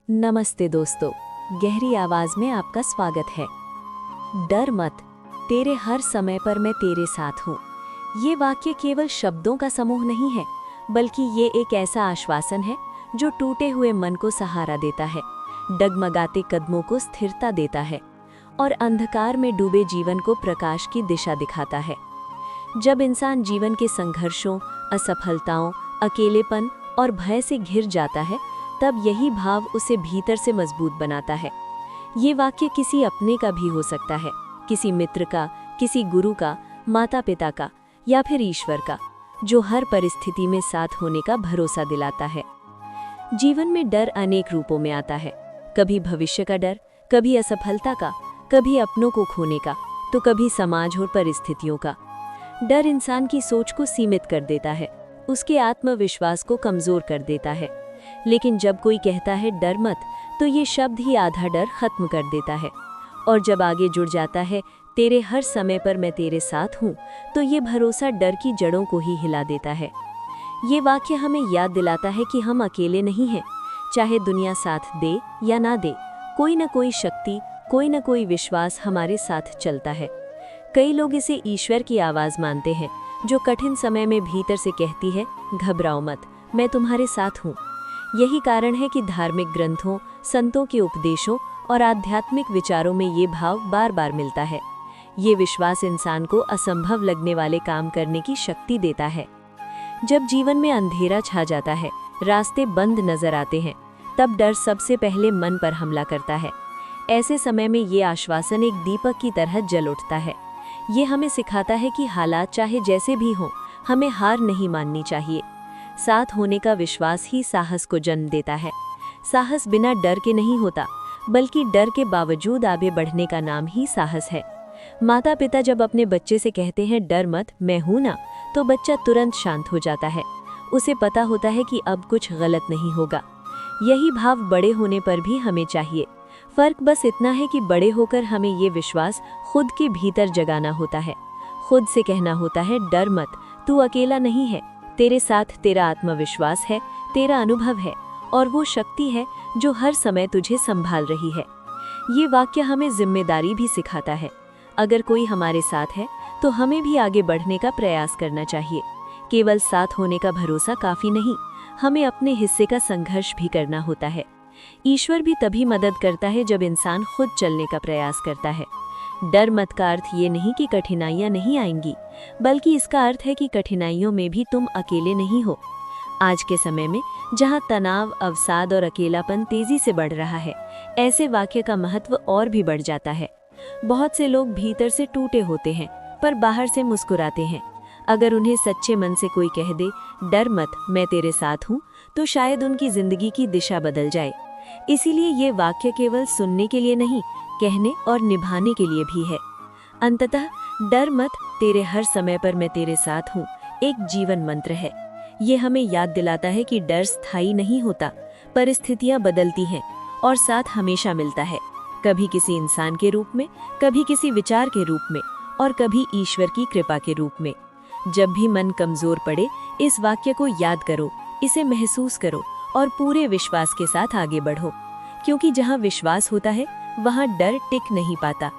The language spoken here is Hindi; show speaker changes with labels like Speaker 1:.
Speaker 1: नमस्ते दोस्तों, गहरी आवाज में आपका स्वागत है। डर मत, तेरे हर समय पर मैं तेरे साथ हूँ। ये वाक्य केवल शब्दों का समूह नहीं है, बल्कि ये एक ऐसा आश्वासन है जो टूटे हुए मन को सहारा देता है, डगमगाते कदमों को स्थिरता देता है और अंधकार में डूबे जीवन को प्रकाश की दिशा दिखाता है। जब इंसान जीवन के संघर्षों, असफलताओं, अकेलेपन और भय से घिर जाता है, तब यही भाव उसे भीतर से मजबूत बनाता है। ये वाक्य किसी अपने का भी हो सकता है, किसी मित्र का, किसी गुरु का, माता पिता का या फिर ईश्वर का, जो हर परिस्थिति में साथ होने का भरोसा दिलाता है। जीवन में डर अनेक रूपों में आता है, कभी भविष्य का डर, कभी असफलता का, कभी अपनों को खोने का, तो कभी समाज और परिस्थितियों का। डर इंसान की सोच को सीमित कर देता है, उसके आत्मविश्वास को कमजोर कर देता है। लेकिन जब कोई कहता है डर मत, तो ये शब्द ही आधा डर खत्म कर देता है। और जब आगे जुड़ जाता है तेरे हर समय पर मैं तेरे साथ हूँ, तो ये भरोसा डर की जड़ों को ही हिला देता है। ये वाक्य हमें याद दिलाता है कि हम अकेले नहीं हैं। चाहे दुनिया साथ दे या ना दे, कोई न कोई शक्ति, कोई न कोई विश्वास हमारे साथ चलता है। कई लोग इसे ईश्वर की आवाज़ मानते हैं, जो कठिन समय में भीतर से कहती है, घबराओ मत, मैं तुम्हारे साथ हूँ। यही कारण है कि धार्मिक ग्रंथों, संतों के उपदेशों और आध्यात्मिक विचारों में ये भाव बार बार मिलता है। ये विश्वास इंसान को असंभव लगने वाले काम करने की शक्ति देता है। जब जीवन में अंधेरा छा जाता है, रास्ते बंद नजर आते हैं, तब डर सबसे पहले मन पर हमला करता है। ऐसे समय में ये आश्वासन एक दीपक की तरह जल उठता है। ये हमें सिखाता है कि हालात चाहे जैसे भी हों, हमें हार नहीं माननी चाहिए। साथ होने का विश्वास ही साहस को जन्म देता है। साहस बिना डर के नहीं होता, बल्कि डर के बावजूद आगे बढ़ने का नाम ही साहस है। माता पिता जब अपने बच्चे से कहते हैं डर मत, मैं हूं ना, तो बच्चा तुरंत शांत हो जाता है। उसे पता होता है कि अब कुछ गलत नहीं होगा। यही भाव बड़े होने पर भी हमें चाहिए। फर्क बस इतना है कि बड़े होकर हमें ये विश्वास खुद के भीतर जगाना होता है। खुद से कहना होता है डर मत, तू अकेला नहीं है, तेरे साथ तेरा आत्मविश्वास है, तेरा अनुभव है और वो शक्ति है जो हर समय तुझे संभाल रही है। ये वाक्य हमें जिम्मेदारी भी सिखाता है। अगर कोई हमारे साथ है, तो हमें भी आगे बढ़ने का प्रयास करना चाहिए। केवल साथ होने का भरोसा काफी नहीं, हमें अपने हिस्से का संघर्ष भी करना होता है। ईश्वर भी तभी मदद करता है जब इंसान खुद चलने का प्रयास करता है। डर मत का अर्थ ये नहीं कि कठिनाइयां नहीं आएंगी, बल्कि इसका अर्थ है कि कठिनाइयों में भी तुम अकेले नहीं हो। आज के समय में जहां तनाव, अवसाद और अकेलापन तेजी से बढ़ रहा है, ऐसे वाक्य का महत्व और भी बढ़ जाता है। बहुत से लोग भीतर से टूटे होते हैं, पर बाहर से मुस्कुराते हैं। अगर उन्हें सच्चे मन से कोई कह दे डर मत, मैं तेरे साथ हूँ, तो शायद उनकी जिंदगी की दिशा बदल जाए। इसीलिए ये वाक्य केवल सुनने के लिए नहीं, कहने और निभाने के लिए भी है। अंततः डर मत, तेरे हर समय पर मैं तेरे साथ हूँ एक जीवन मंत्र है। ये हमें याद दिलाता है कि डर स्थायी नहीं होता, परिस्थितियां बदलती हैं और साथ हमेशा मिलता है। कभी किसी इंसान के रूप में, कभी किसी विचार के रूप में और कभी ईश्वर की कृपा के रूप में। जब भी मन कमजोर पड़े, इस वाक्य को याद करो, इसे महसूस करो और पूरे विश्वास के साथ आगे बढ़ो। क्योंकि जहाँ विश्वास होता है, वहाँ डर टिक नहीं पाता।